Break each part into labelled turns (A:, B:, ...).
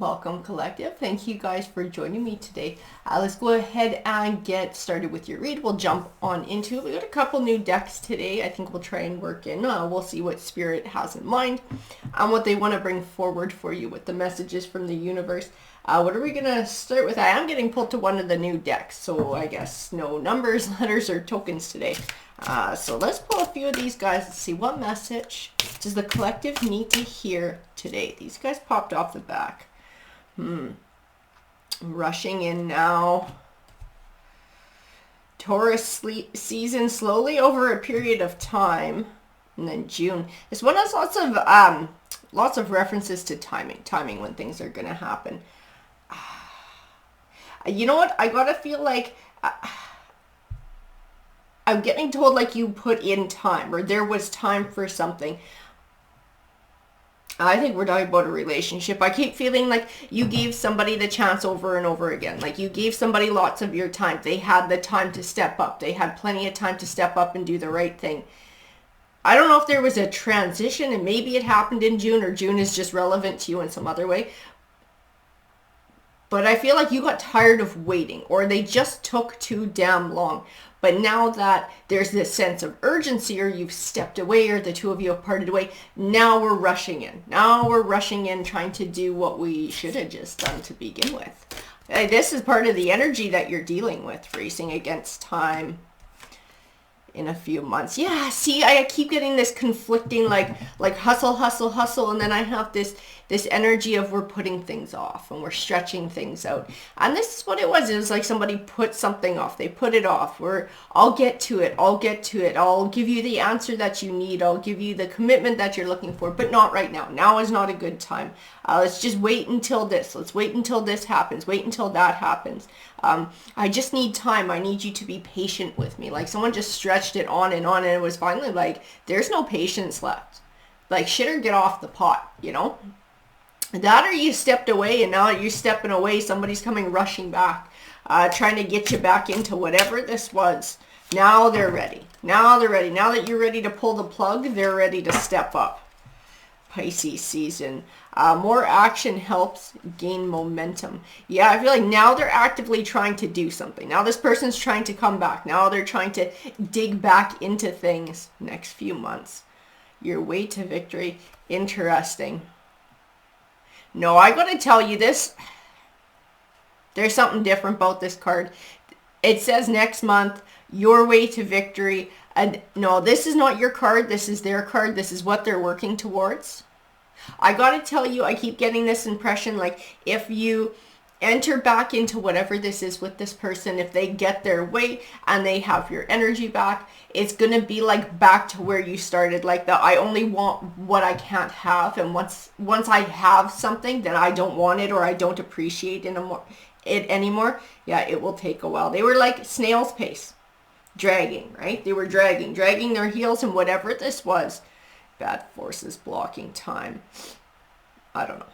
A: Welcome, Collective. Thank you guys for joining me today. Let's go ahead and get started with your read. We'll jump on into it. We got a couple new decks today. I think we'll try and work in. We'll see what Spirit has in mind and what they want to bring forward for you with the messages from the universe. What are we going to start with? I am getting pulled to one of the new decks, so I guess no numbers, letters, or tokens today. So let's pull a few of these guys and see what message does the collective need to hear today. These guys popped off the back. Rushing in now. Taurus season slowly over a period of time. And then June. This one has lots of references to timing when things are going to happen. You know what? I got to feel like I'm getting told like you put in time or there was time for something. I think we're talking about a relationship. I keep feeling like you gave somebody the chance over and over again. Like you gave somebody lots of your time. They had the time to step up. They had plenty of time to step up and do the right thing. I don't know if there was a transition and maybe it happened in June or June is just relevant to you in some other way. But I feel like you got tired of waiting or they just took too damn long. But now that there's this sense of urgency or you've stepped away or the two of you have parted away, now we're rushing in. Now we're rushing in trying to do what we should have just done to begin with. This is part of the energy that you're dealing with, racing against time in a few months. Yeah, see, I keep getting this conflicting like hustle, and then I have this energy of we're putting things off and we're stretching things out. And this is what it was. It was like somebody put something off. They put it off. I'll get to it. I'll give you the answer that you need. I'll give you the commitment that you're looking for, but not right now. Now is not a good time. Let's just wait until this. Let's wait until this happens. Wait until that happens. I just need time. I need you to be patient with me. Like someone just stretched it on and it was finally like, there's no patience left. Like shit or get off the pot, you know? That or you stepped away and now that you're stepping away, somebody's coming rushing back, trying to get you back into whatever this was. Now they're ready. Now they're ready. Now that you're ready to pull the plug, they're ready to step up. Pisces season. More action helps gain momentum. Yeah, I feel like now they're actively trying to do something. Now this person's trying to come back. Now they're trying to dig back into things next few months. Your way to victory. Interesting. No, I gotta tell you this. There's something different about this card. It says next month, your way to victory. And no, this is not your card. This is their card. This is what they're working towards. I gotta tell you, I keep getting this impression like if you enter back into whatever this is with this person, if they get their way and they have your energy back, it's gonna be like back to where you started, like the I only want what I can't have, and once I have something, then I don't want it or I don't appreciate it anymore. Yeah, it will take a while. They were like snail's pace, dragging, right? They were dragging their heels, and whatever this was, bad forces blocking time. I don't know.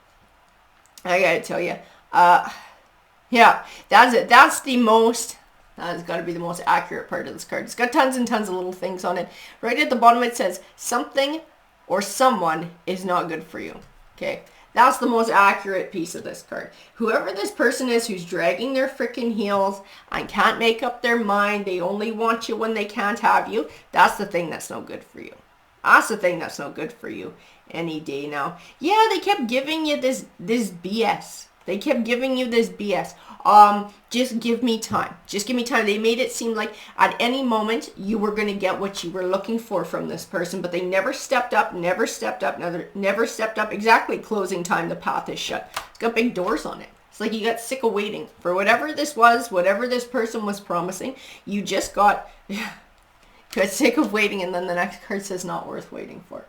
A: I gotta tell you. Yeah, that's it. That has got to be the most accurate part of this card. It's got tons and tons of little things on it. Right at the bottom it says, something or someone is not good for you. Okay, that's the most accurate piece of this card. Whoever this person is who's dragging their freaking heels and can't make up their mind, they only want you when they can't have you, that's the thing that's no good for you. That's the thing that's no good for you any day now. Yeah, they kept giving you this BS. They kept giving you this BS. Just give me time. Just give me time. They made it seem like at any moment you were going to get what you were looking for from this person, but they never stepped up. Exactly, closing time. The path is shut. It's got big doors on it. It's like you got sick of waiting for whatever this was, whatever this person was promising. You just got sick of waiting, and then the next card says not worth waiting for.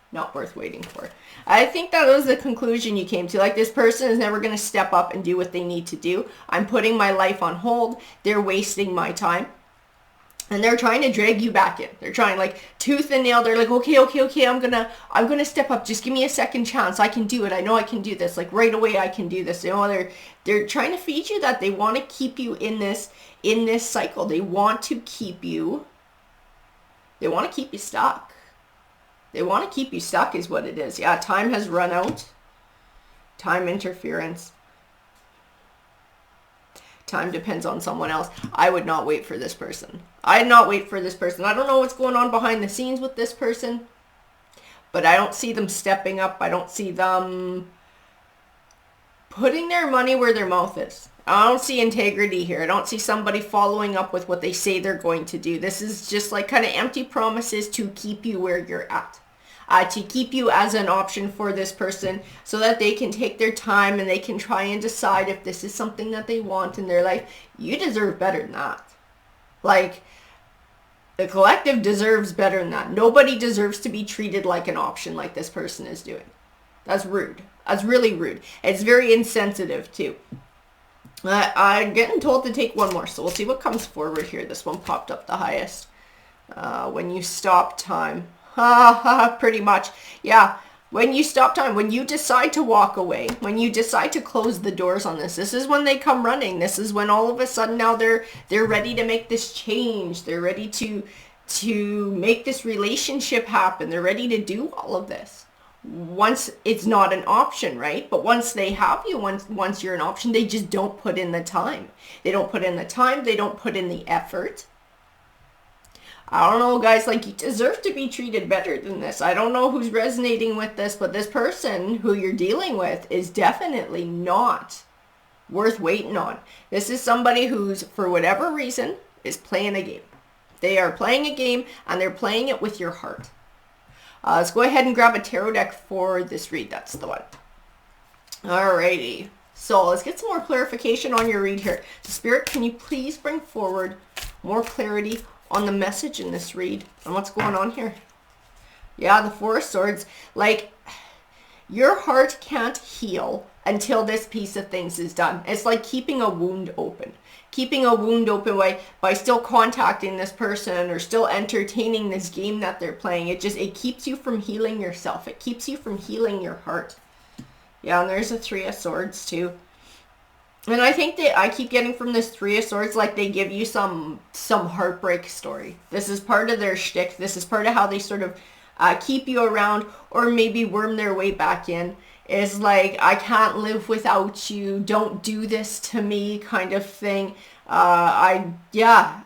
A: Not worth waiting for. I think that was the conclusion you came to. Like, this person is never going to step up and do what they need to do. I'm putting my life on hold. They're wasting my time. And they're trying to drag you back in. They're trying like tooth and nail. They're like, okay, I'm gonna step up. Just give me a second chance. I can do it. I know I can do this. Like right away I can do this. You know, they're trying to feed you that. They want to keep you in this cycle. They want to keep you stuck. They want to keep you stuck is what it is. Yeah, time has run out. Time interference. Time depends on someone else. I would not wait for this person. I'd not wait for this person. I don't know what's going on behind the scenes with this person, but I don't see them stepping up. I don't see them putting their money where their mouth is. I don't see integrity here. I don't see somebody following up with what they say they're going to do. This is just like kind of empty promises to keep you where you're at. To keep you as an option for this person so that they can take their time and they can try and decide if this is something that they want in their life. You deserve better than that. Like, the collective deserves better than that. Nobody deserves to be treated like an option like this person is doing. That's rude. That's really rude. It's very insensitive too. I'm getting told to take one more, so we'll see what comes forward here. This one popped up the highest. When you stop time. Pretty much. Yeah. When you stop time, when you decide to walk away, when you decide to close the doors on this is when they come running. This is when all of a sudden now they're ready to make this change. They're ready to make this relationship happen. They're ready to do all of this. Once it's not an option, right? But once they have you, once you're an option, they just don't put in the time. They don't put in the time. They don't put in the effort. I don't know, guys, like, you deserve to be treated better than this. I don't know who's resonating with this, but this person who you're dealing with is definitely not worth waiting on. This is somebody who's, for whatever reason, is playing a game. They are playing a game, and they're playing it with your heart. Let's go ahead and grab a tarot deck for this read. That's the one. Alrighty. So let's get some more clarification on your read here. Spirit, can you please bring forward more clarity on the message in this read and what's going on here? Yeah, the Four of Swords. Like, your heart can't heal until this piece of things is done. It's like keeping a wound open. Keeping a wound open by still contacting this person or still entertaining this game that they're playing. It keeps you from healing yourself. It keeps you from healing your heart. Yeah, and there's a Three of Swords too. And I think that I keep getting from this Three of Swords, like, they give you some heartbreak story. This is part of their shtick. This is part of how they sort of keep you around, or maybe worm their way back in. Is like, I can't live without you. Don't do this to me, kind of thing. Yeah.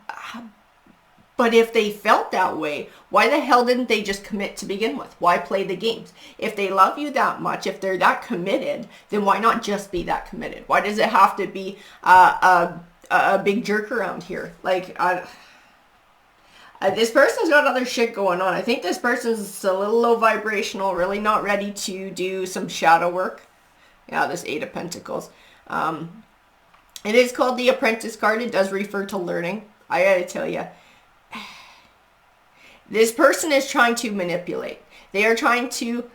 A: But if they felt that way, why the hell didn't they just commit to begin with? Why play the games? If they love you that much, if they're that committed, then why not just be that committed? Why does it have to be a big jerk around here? Like, this person's got other shit going on. I think this person's a little low vibrational, really not ready to do some shadow work. Yeah, this Eight of Pentacles. It is called the Apprentice card. It does refer to learning. I gotta tell you. This person is trying to manipulate. They are trying to,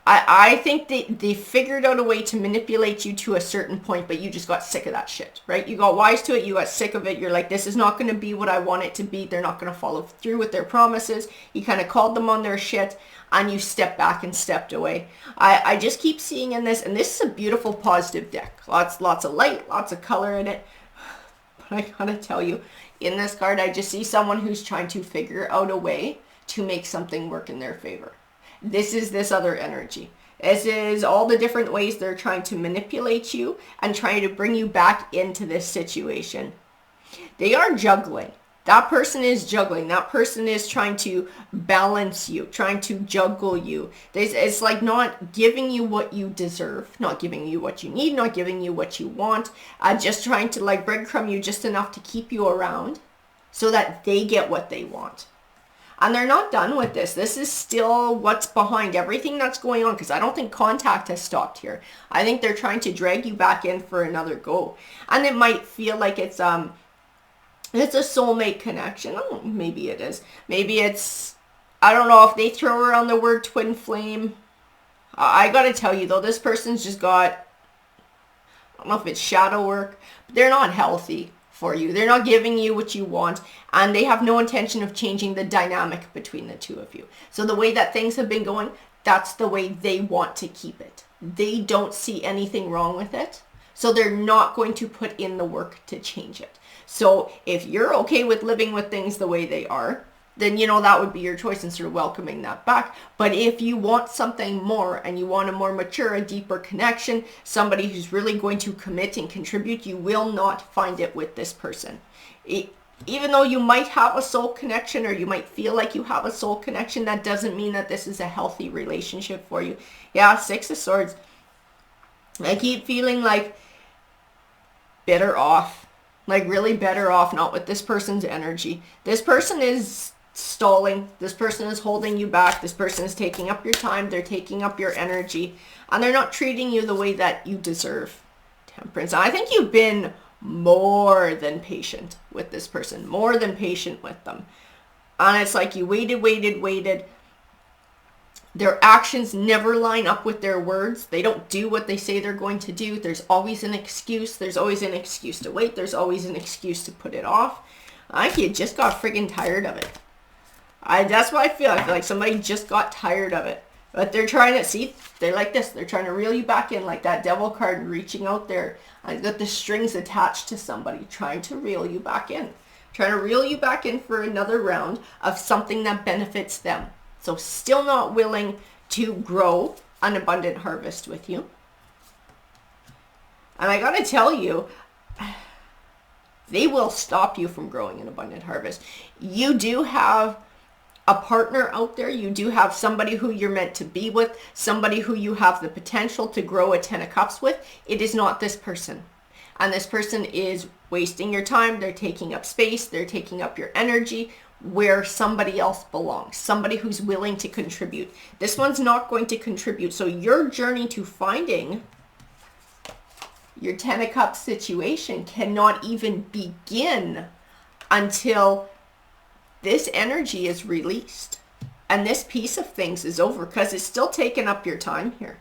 A: I think they figured out a way to manipulate you to a certain point, but you just got sick of that shit, right? You got wise to it. You got sick of it. You're like, this is not going to be what I want it to be. They're not going to follow through with their promises. You kind of called them on their shit and you stepped back and stepped away. I just keep seeing in this, and this is a beautiful positive deck. Lots of light, lots of color in it. But I gotta tell you, in this card, I just see someone who's trying to figure out a way to make something work in their favor. This is this other energy. This is all the different ways they're trying to manipulate you and trying to bring you back into this situation. They are juggling. That person is juggling. That person is trying to balance you, trying to juggle you. It's like not giving you what you deserve, not giving you what you need, not giving you what you want, just trying to like breadcrumb you just enough to keep you around so that they get what they want. And they're not done with this. This is still what's behind everything that's going on, because I don't think contact has stopped here. I think they're trying to drag you back in for another go. And it might feel like it's a soulmate connection. Oh, maybe it is. Maybe it's, I don't know if they throw around the word twin flame. I gotta tell you though, this person's just got, I don't know if it's shadow work, but they're not healthy for you. They're not giving you what you want, and they have no intention of changing the dynamic between the two of you. So the way that things have been going, that's the way they want to keep it. They don't see anything wrong with it, so they're not going to put in the work to change it. So if you're okay with living with things the way they are, then, you know, that would be your choice in sort of welcoming that back. But if you want something more and you want a more mature, a deeper connection, somebody who's really going to commit and contribute, you will not find it with this person. Even though you might have a soul connection, or you might feel like you have a soul connection, that doesn't mean that this is a healthy relationship for you. Yeah, Six of Swords. I keep feeling like better off. Like really better off, not with this person's energy. This person is stalling. This person is holding you back. This person is taking up your time. They're taking up your energy. And they're not treating you the way that you deserve. Temperance. I think you've been more than patient with this person. More than patient with them. And it's like you waited. Their actions never line up with their words. They don't do what they say they're going to do. There's always an excuse. There's always an excuse to wait. There's always an excuse to put it off. I think you just got friggin' tired of it. That's what I feel. I feel like somebody just got tired of it. But they're trying to, see, they're like this. They're trying to reel you back in, like that devil card reaching out there. I got the strings attached to somebody, trying to reel you back in. Trying to reel you back in for another round of something that benefits them. So still not willing to grow an abundant harvest with you. And I gotta tell you, they will stop you from growing an abundant harvest. You do have a partner out there. You do have somebody who you're meant to be with, somebody who you have the potential to grow a 10 of Cups with. It is not this person. And this person is wasting your time. They're taking up space. They're taking up your energy where somebody else belongs. Somebody who's willing to contribute. This one's not going to contribute. So your journey to finding your 10 of Cups situation cannot even begin until this energy is released and this piece of things is over, because it's still taking up your time here.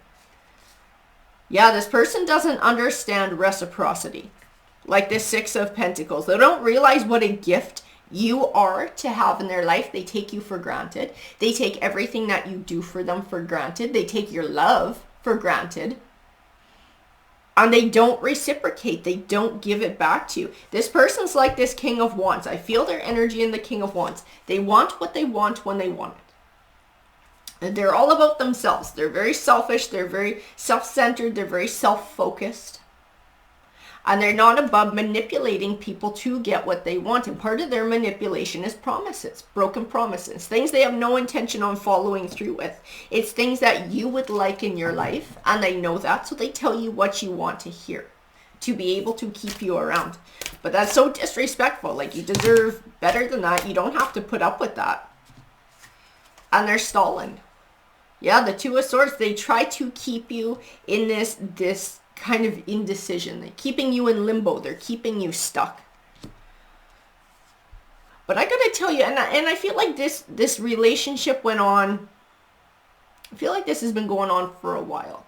A: Yeah, this person doesn't understand reciprocity. Like this Six of Pentacles. They don't realize what a gift you are to have in their life. They take you for granted. They take everything that you do for them for granted. They take your love for granted. And they don't reciprocate. They don't give it back to you. This person's like this King of Wands. I feel their energy in the King of Wands. They want what they want when they want it. And they're all about themselves. They're very selfish. They're very self-centered. They're very self-focused. And they're not above manipulating people to get what they want. And part of their manipulation is promises, broken promises, things they have no intention on following through with. It's things that you would like in your life, and they know that, so they tell you what you want to hear to be able to keep you around. But that's so disrespectful. Like, you deserve better than that. You don't have to put up with that. And they're stalling. Yeah, the Two of Swords, they try to keep you in this kind of indecision. They're keeping you in limbo. They're keeping you stuck. But I gotta tell you, and I feel like this relationship went on, I feel like this has been going on for a while.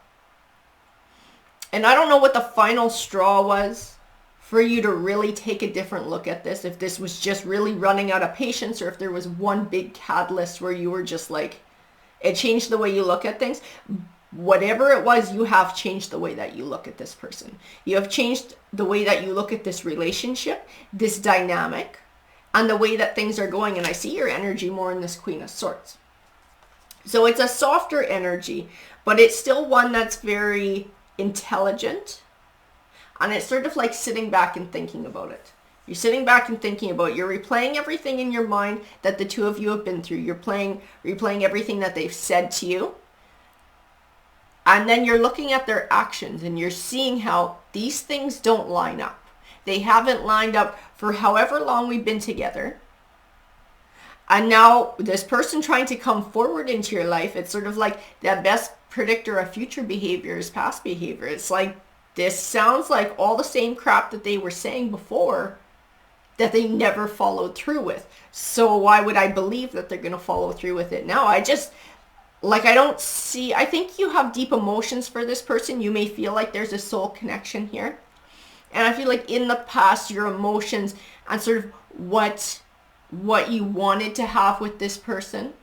A: And I don't know what the final straw was for you to really take a different look at this. If this was just really running out of patience, or if there was one big catalyst where you were just like, it changed the way you look at things. Whatever it was, you have changed the way that you look at this person. You have changed the way that you look at this relationship, this dynamic, and the way that things are going. And I see your energy more in this Queen of Swords. So it's a softer energy, but it's still one that's very intelligent. And it's sort of like sitting back and thinking about it. You're sitting back and thinking about it. You're replaying everything in your mind that the two of you have been through. You're replaying everything that they've said to you. And then you're looking at their actions and you're seeing how these things don't line up. They haven't lined up for however long we've been together. And now this person trying to come forward into your life, it's sort of like the best predictor of future behavior is past behavior. It's like, this sounds like all the same crap that they were saying before that they never followed through with. So why would I believe that they're going to follow through with it now? I think you have deep emotions for this person. You may feel like there's a soul connection here. And I feel like in the past, your emotions and sort of what you wanted to have with this person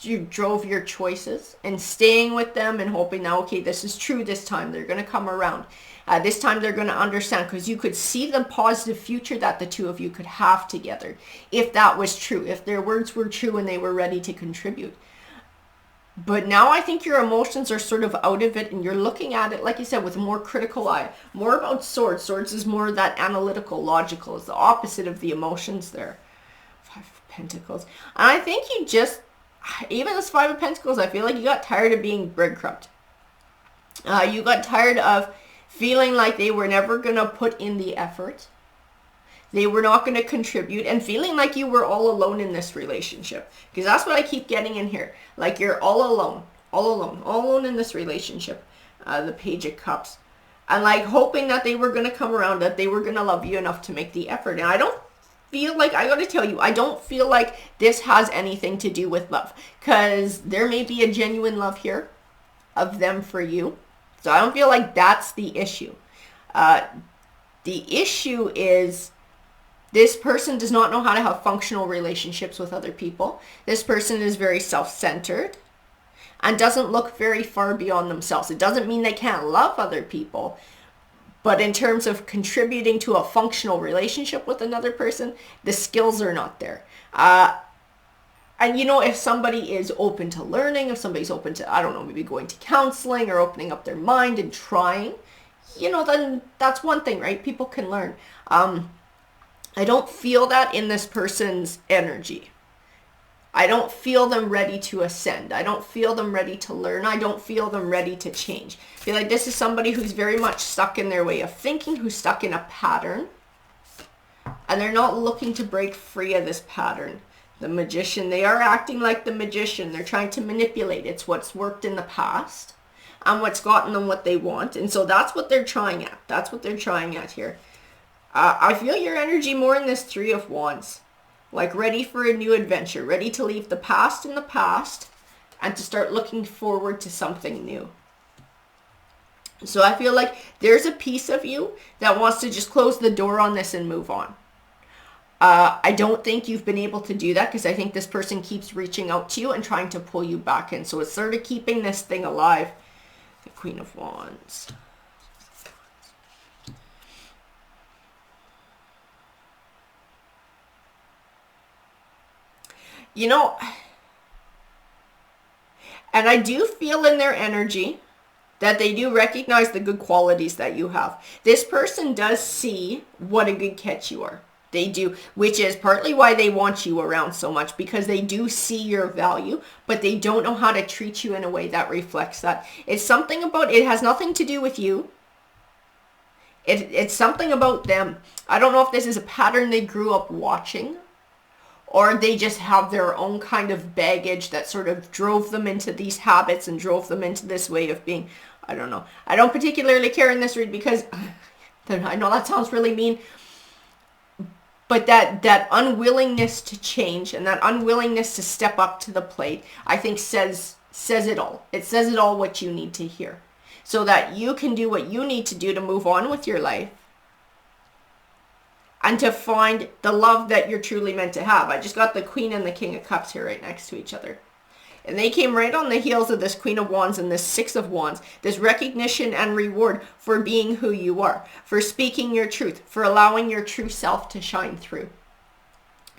A: you drove your choices, and staying with them and hoping now, okay, this is true this time. They're going to come around. This time they're going to understand, because you could see the positive future that the two of you could have together if that was true, if their words were true and they were ready to contribute. But now I think your emotions are sort of out of it, and you're looking at it, like you said, with a more critical eye. More about swords. Swords is more that analytical, logical. It's the opposite of the emotions there. Five of Pentacles. And I think you just, even this Five of Pentacles, I feel like you got tired of being breadcrumbed. You got tired of feeling like they were never going to put in the effort. They were not going to contribute, and feeling like you were all alone in this relationship. Because that's what I keep getting in here. Like you're all alone in this relationship. The Page of Cups. And like hoping that they were going to come around, that they were going to love you enough to make the effort. And I don't feel like, I got to tell you, I don't feel like this has anything to do with love. Because there may be a genuine love here of them for you. So I don't feel like that's the issue. The issue is this person does not know how to have functional relationships with other people. This person is very self-centered and doesn't look very far beyond themselves. It doesn't mean they can't love other people, but in terms of contributing to a functional relationship with another person, the skills are not there. And you know, if somebody is open to learning, if somebody's open to, I don't know, maybe going to counseling or opening up their mind and trying, you know, then that's one thing, right? People can learn. I don't feel that in this person's energy. I don't feel them ready to ascend. I don't feel them ready to learn. I don't feel them ready to change. I feel like this is somebody who's very much stuck in their way of thinking, who's stuck in a pattern, and they're not looking to break free of this pattern. The Magician, they are acting like the Magician. They're trying to manipulate. It's what's worked in the past and what's gotten them what they want. And so that's what they're trying at. That's what they're trying at here. I feel your energy more in this Three of Wands. Like ready for a new adventure. Ready to leave the past in the past and to start looking forward to something new. So I feel like there's a piece of you that wants to just close the door on this and move on. I don't think you've been able to do that, because I think this person keeps reaching out to you and trying to pull you back in. So it's sort of keeping this thing alive. The Queen of Wands. You know, and I do feel in their energy that they do recognize the good qualities that you have. This person does see what a good catch you are. They do, which is partly why they want you around so much, because they do see your value, but they don't know how to treat you in a way that reflects that. It's something about, it has nothing to do with you. It's something about them. I don't know if this is a pattern they grew up watching, or they just have their own kind of baggage that sort of drove them into these habits and drove them into this way of being. I don't know. I don't particularly care in this read because I know that sounds really mean, but that unwillingness to change and that unwillingness to step up to the plate, I think says it all. It says it all what you need to hear, so that you can do what you need to do to move on with your life and to find the love that you're truly meant to have. I just got the Queen and the King of Cups here right next to each other. And they came right on the heels of this Queen of Wands and this Six of Wands. This recognition and reward for being who you are, for speaking your truth, for allowing your true self to shine through.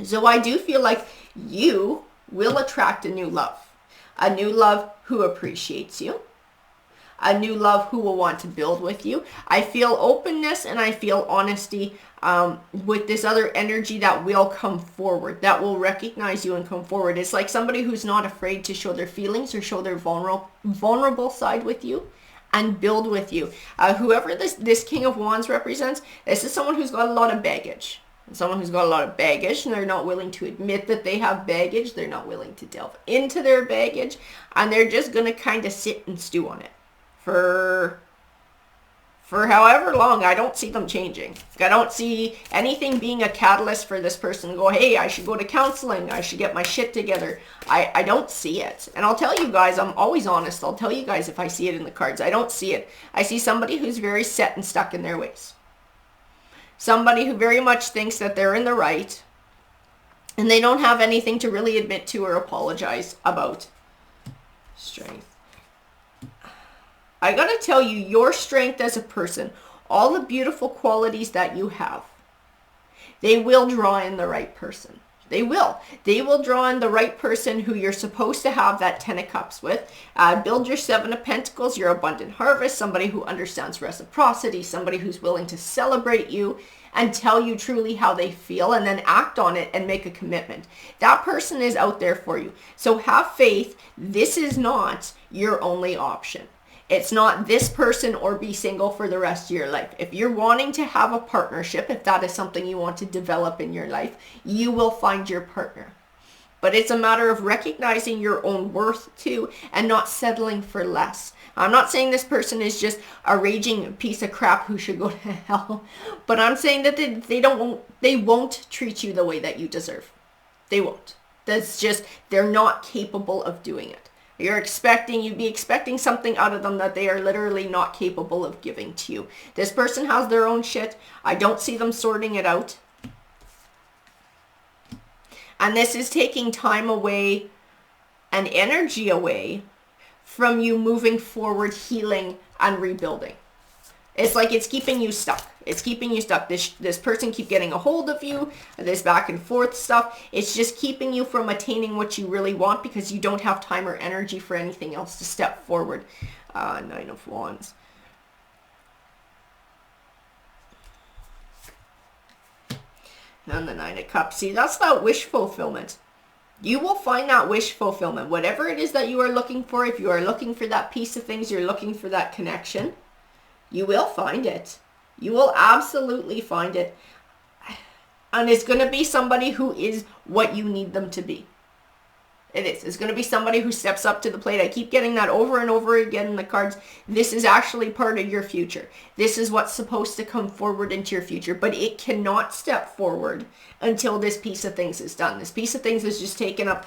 A: So I do feel like you will attract a new love who appreciates you, a new love who will want to build with you. I feel openness and I feel honesty with this other energy that will come forward, that will recognize you and come forward. It's like somebody who's not afraid to show their feelings or show their vulnerable side with you and build with you. Whoever this King of Wands represents, this is someone who's got a lot of baggage. Someone who's got a lot of baggage, and they're not willing to admit that they have baggage. They're not willing to delve into their baggage, and they're just going to kind of sit and stew on it for however long. I don't see them changing. I don't see anything being a catalyst for this person to go, hey, I should go to counseling. I should get my shit together. I don't see it. And I'll tell you guys, I'm always honest. I'll tell you guys if I see it in the cards. I don't see it. I see somebody who's very set and stuck in their ways. Somebody who very much thinks that they're in the right And they don't have anything to really admit to or apologize about. Strength. I gotta tell you, your strength as a person, all the beautiful qualities that you have, they will draw in the right person. They will. They will draw in the right person who you're supposed to have that 10 of Cups with. Build your 7 of Pentacles, your abundant harvest, somebody who understands reciprocity, somebody who's willing to celebrate you and tell you truly how they feel and then act on it and make a commitment. That person is out there for you. So have faith. This is not your only option. It's not this person or be single for the rest of your life. If you're wanting to have a partnership, if that is something you want to develop in your life, you will find your partner. But it's a matter of recognizing your own worth too and not settling for less. I'm not saying this person is just a raging piece of crap who should go to hell, but I'm saying that they won't treat you the way that you deserve. They won't. That's just, they're not capable of doing it. You'd be expecting something out of them that they are literally not capable of giving to you. This person has their own shit. I don't see them sorting it out. And this is taking time away and energy away from you moving forward, healing and rebuilding. It's like it's keeping you stuck. It's keeping you stuck. This person keep getting a hold of you, this back and forth stuff. It's just keeping you from attaining what you really want because you don't have time or energy for anything else to step forward. 9 of Wands. And the 9 of Cups. See, that's that wish fulfillment. You will find that wish fulfillment. Whatever it is that you are looking for, if you are looking for that piece of things, you're looking for that connection, you will find it. You will absolutely find it. And it's going to be somebody who is what you need them to be. It is. It's going to be somebody who steps up to the plate. I keep getting that over and over again in the cards. This is actually part of your future. This is what's supposed to come forward into your future. But it cannot step forward until this piece of things is done. This piece of things is just taking up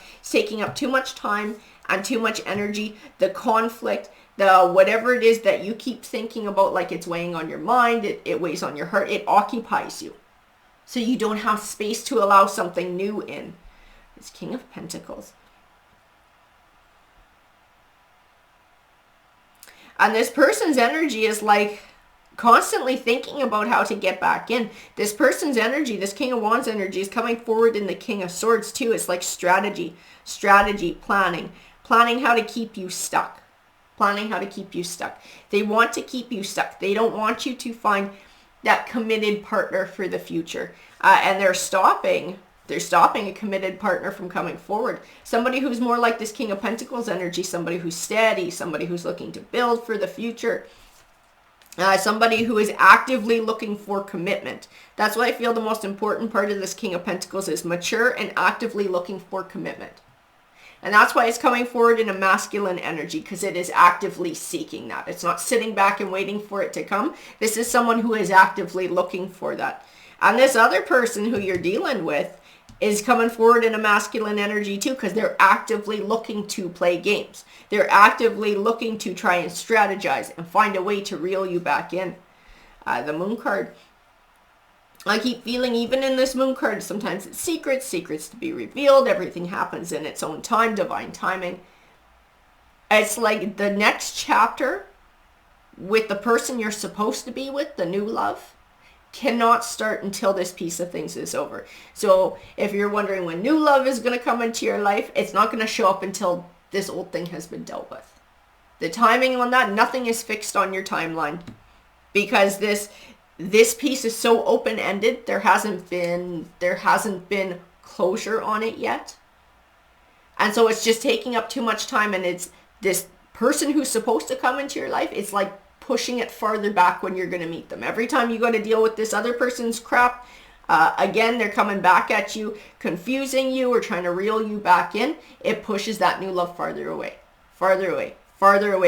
A: too much time and too much energy. The conflict, the whatever it is that you keep thinking about, like it's weighing on your mind, it weighs on your heart, it occupies you. So you don't have space to allow something new in. It's King of Pentacles. And this person's energy is like constantly thinking about how to get back in. This person's energy, this King of Wands energy is coming forward in the King of Swords too. It's like strategy, planning how to keep you stuck. Planning how to keep you stuck. They want to keep you stuck. They don't want you to find that committed partner for the future. And they're stopping a committed partner from coming forward. Somebody who's more like this King of Pentacles energy, somebody who's steady, somebody who's looking to build for the future. Somebody who is actively looking for commitment. That's why I feel the most important part of this King of Pentacles is mature and actively looking for commitment. And that's why it's coming forward in a masculine energy, because it is actively seeking that. It's not sitting back and waiting for it to come. This is someone who is actively looking for that. And this other person who you're dealing with is coming forward in a masculine energy too, because they're actively looking to play games. They're actively looking to try and strategize and find a way to reel you back in. The Moon card. I keep feeling even in this Moon card, sometimes it's secrets to be revealed. Everything happens in its own time, divine timing. It's like the next chapter with the person you're supposed to be with, the new love, cannot start until this piece of things is over. So if you're wondering when new love is going to come into your life, it's not going to show up until this old thing has been dealt with. The timing on that, nothing is fixed on your timeline, because this piece is so open-ended. There hasn't been closure on it yet. And so it's just taking up too much time, and it's this person who's supposed to come into your life, it's like pushing it farther back when you're going to meet them. Every time you got to deal with this other person's crap, again, they're coming back at you, confusing you or trying to reel you back in. It pushes that new love farther away.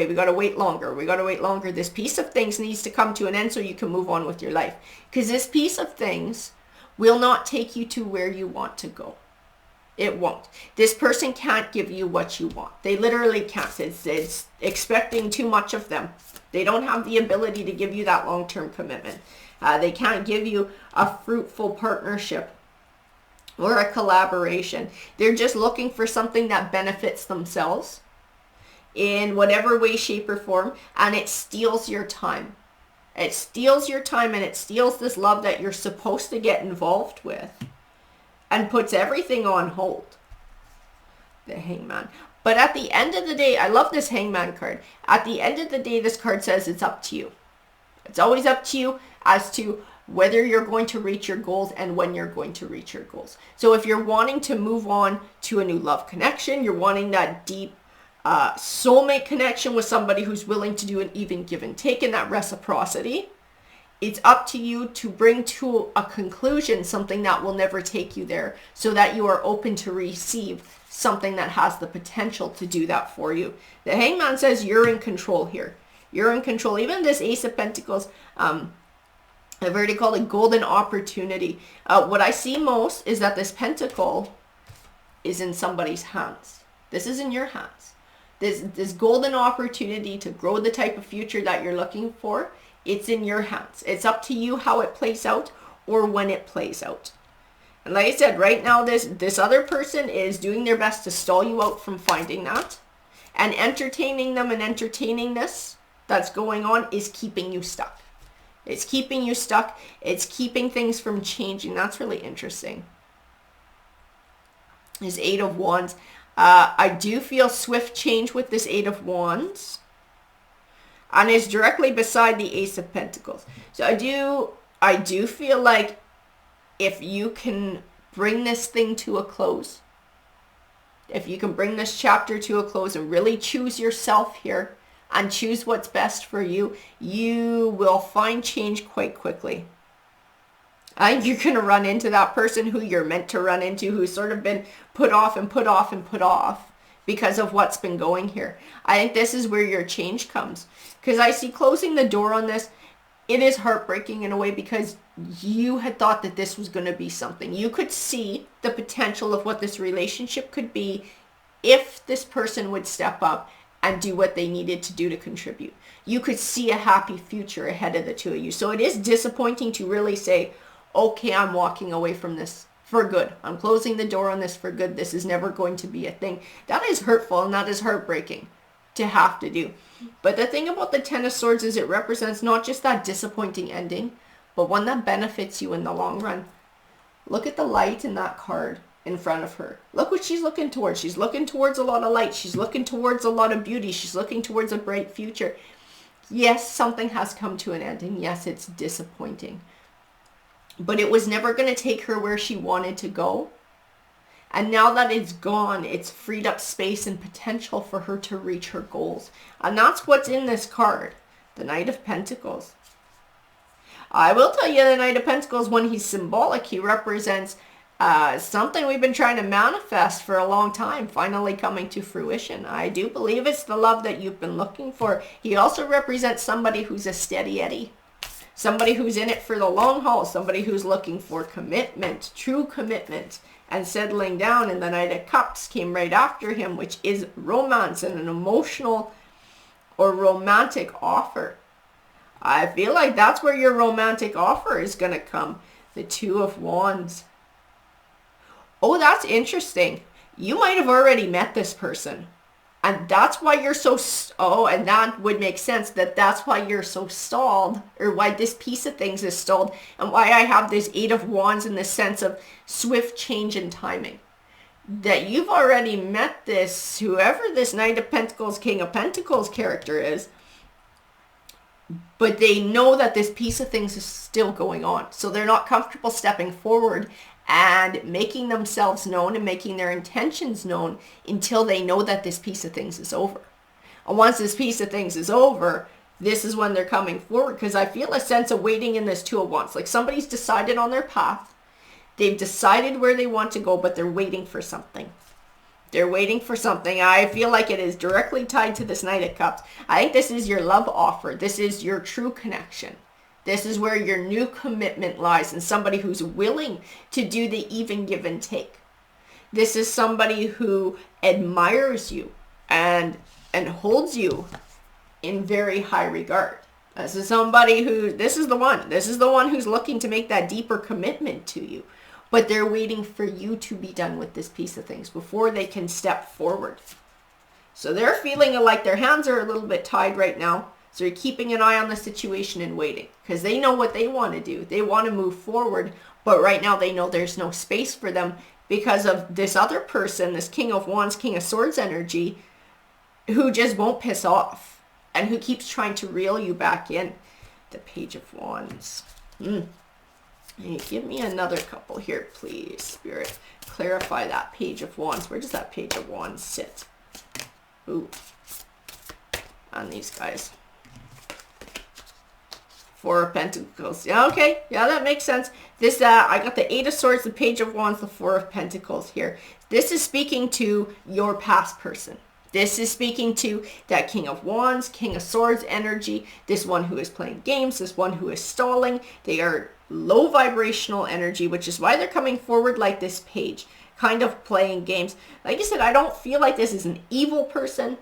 A: We got to wait longer. This piece of things needs to come to an end so you can move on with your life. Because this piece of things will not take you to where you want to go. It won't. This person can't give you what you want. They literally can't. It's expecting too much of them. They don't have the ability to give you that long-term commitment. They can't give you a fruitful partnership or a collaboration. They're just looking for something that benefits themselves in whatever way, shape, or form, and it steals your time. It steals your time, and it steals this love that you're supposed to get involved with, and puts everything on hold. The Hangman. But at the end of the day, I love this Hangman card. At the end of the day, this card says it's up to you. It's always up to you as to whether you're going to reach your goals and when you're going to reach your goals. So if you're wanting to move on to a new love connection, you're wanting that deep soulmate connection with somebody who's willing to do an even give and take in that reciprocity, it's up to you to bring to a conclusion something that will never take you there, so that you are open to receive something that has the potential to do that for you. The Hangman says you're in control here. You're in control. Even this Ace of Pentacles, I've already called it golden opportunity. What I see most is that this pentacle is in somebody's hands. This is in your hands. This golden opportunity to grow the type of future that you're looking for, it's in your hands. It's up to you how it plays out or when it plays out. And like I said, right now, this other person is doing their best to stall you out from finding that. And entertaining them and entertaining this that's going on is keeping you stuck. It's keeping you stuck. It's keeping things from changing. That's really interesting. This Eight of Wands. I do feel swift change with this Eight of Wands. And it's directly beside the Ace of Pentacles. So I do feel like if you can bring this thing to a close, if you can bring this chapter to a close and really choose yourself here and choose what's best for you, you will find change quite quickly. I think you're going to run into that person who you're meant to run into, who's sort of been put off and put off and put off because of what's been going here. I think this is where your change comes. Because I see closing the door on this, it is heartbreaking in a way, because you had thought that this was going to be something. You could see the potential of what this relationship could be if this person would step up and do what they needed to do to contribute. You could see a happy future ahead of the two of you. So it is disappointing to really say, okay, I'm walking away from this for good. I'm closing the door on this for good. This is never going to be a thing. That is hurtful, and that is heartbreaking to have to do. But the thing about the Ten of Swords is it represents not just that disappointing ending, but one that benefits you in the long run. Look at the light in that card in front of her. Look what she's looking towards. She's looking towards a lot of light. She's looking towards a lot of beauty. She's looking towards a bright future. Yes, something has come to an end, and yes, it's disappointing. But it was never going to take her where she wanted to go. And now that it's gone, it's freed up space and potential for her to reach her goals. And that's what's in this card, the Knight of Pentacles. I will tell you, the Knight of Pentacles, when he's symbolic, he represents something we've been trying to manifest for a long time, finally coming to fruition. I do believe it's the love that you've been looking for. He also represents somebody who's a steady Eddie. Somebody who's in it for the long haul. Somebody who's looking for commitment, true commitment, and settling down. And the Knight of Cups came right after him, which is romance and an emotional or romantic offer. I feel like that's where your romantic offer is going to come. The Two of Wands. Oh, that's interesting. You might have already met this person. And that's why you're so, and that would make sense that that's why you're so stalled, or why this piece of things is stalled, and why I have this Eight of Wands in the sense of swift change in timing. That you've already met this, whoever this Knight of Pentacles, King of Pentacles character is, but they know that this piece of things is still going on. So they're not comfortable stepping forward and making themselves known and making their intentions known until they know that this piece of things is over. And once this piece of things is over, this is when they're coming forward, because I feel a sense of waiting in this Two of Wands. Like somebody's decided on their path. They've decided where they want to go, but they're waiting for something. They're waiting for something. I feel like it is directly tied to this Knight of Cups. I think this is your love offer. This is your true connection. This is where your new commitment lies, and somebody who's willing to do the even give and take. This is somebody who admires you and holds you in very high regard. This is somebody who, this is the one who's looking to make that deeper commitment to you. but they're waiting for you to be done with this piece of things before they can step forward. So they're feeling like their hands are a little bit tied right now. So you're keeping an eye on the situation and waiting because they know what they want to do. They want to move forward, but right now they know there's no space for them because of this other person, this King of Wands, King of Swords energy, who just won't piss off and who keeps trying to reel you back in. The Page of Wands. Hey, give me another couple here, please, Spirit. Clarify that Page of Wands. Where does that Page of Wands sit? Ooh. On these guys. Four of Pentacles. Yeah, okay. Yeah, that makes sense. This, I got the Eight of Swords, the Page of Wands, the Four of Pentacles here. This is speaking to your past person. This is speaking to that King of Wands, King of Swords energy, this one who is playing games, this one who is stalling. They are low vibrational energy, which is why they're coming forward like this page, kind of playing games. Like I said, I don't feel like this is an evil person,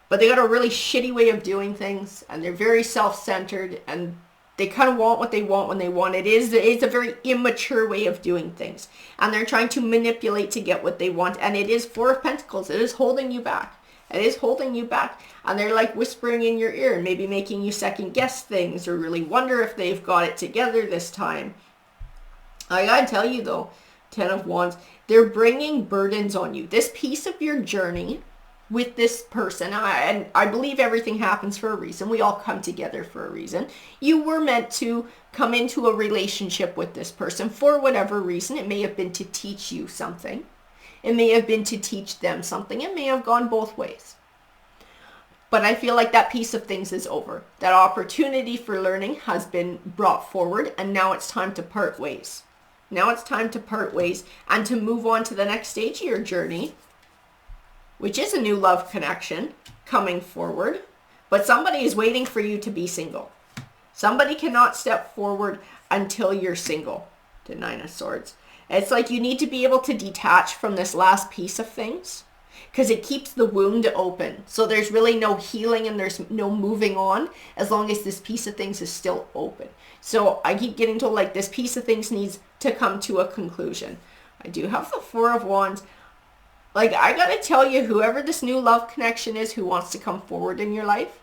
A: but they got a really shitty way of doing things, and they're very self-centered, and they kind of want what they want when they want it. It's a very immature way of doing things. And they're trying to manipulate to get what they want. And it is Four of Pentacles. It is holding you back. It is holding you back. And they're like whispering in your ear and maybe making you second guess things or really wonder if they've got it together this time. I gotta tell you though, Ten of Wands, they're bringing burdens on you. This piece of your journey with this person, and I believe everything happens for a reason. We all come together for a reason. You were meant to come into a relationship with this person for whatever reason. It may have been to teach you something. It may have been to teach them something. It may have gone both ways. But I feel like that piece of things is over. That opportunity for learning has been brought forward, and now it's time to part ways. Now it's time to part ways and to move on to the next stage of your journey, which is a new love connection coming forward. But somebody is waiting for you to be single. Somebody cannot step forward until you're single. The Nine of Swords. It's like you need to be able to detach from this last piece of things because it keeps the wound open. So there's really no healing and there's no moving on as long as this piece of things is still open. So I keep getting told like this piece of things needs to come to a conclusion. I do have the Four of Wands. Like, I gotta tell you, whoever this new love connection is who wants to come forward in your life,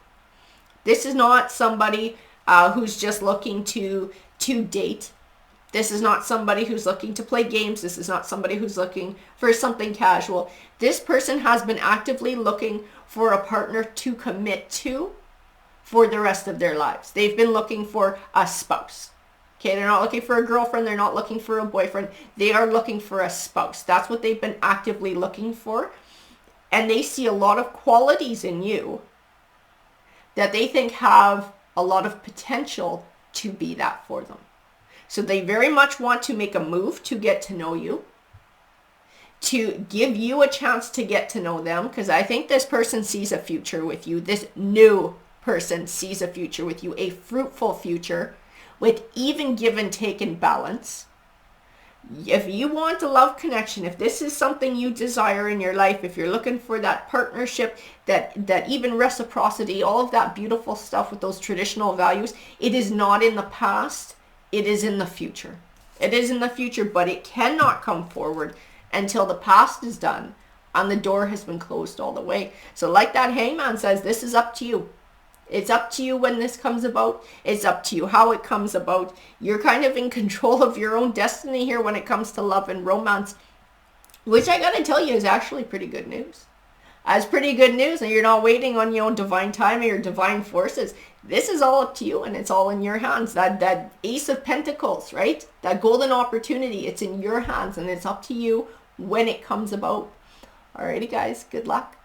A: this is not somebody who's just looking to date. This is not somebody who's looking to play games. This is not somebody who's looking for something casual. This person has been actively looking for a partner to commit to for the rest of their lives. They've been looking for a spouse. Okay, they're not looking for a girlfriend. They're not looking for a boyfriend. They are looking for a spouse. That's what they've been actively looking for. And they see a lot of qualities in you that they think have a lot of potential to be that for them. So they very much want to make a move to get to know you, to give you a chance to get to know them, because I think this person sees a future with you. This new person sees a future with you, a fruitful future, with even give and take and balance. If you want a love connection, if this is something you desire in your life, if you're looking for that partnership, that even reciprocity, all of that beautiful stuff with those traditional values, it is not in the past, it is in the future. It is in the future, but it cannot come forward until the past is done and the door has been closed all the way. So like that Hangman says, this is up to you. It's up to you when this comes about. It's up to you how it comes about. You're kind of in control of your own destiny here when it comes to love and romance, which I gotta tell you is actually pretty good news. That's pretty good news, and you're not waiting on your own divine timing or divine forces. This is all up to you, and it's all in your hands. That Ace of Pentacles, right? That golden opportunity, it's in your hands, and it's up to you when it comes about. Alrighty, guys, good luck.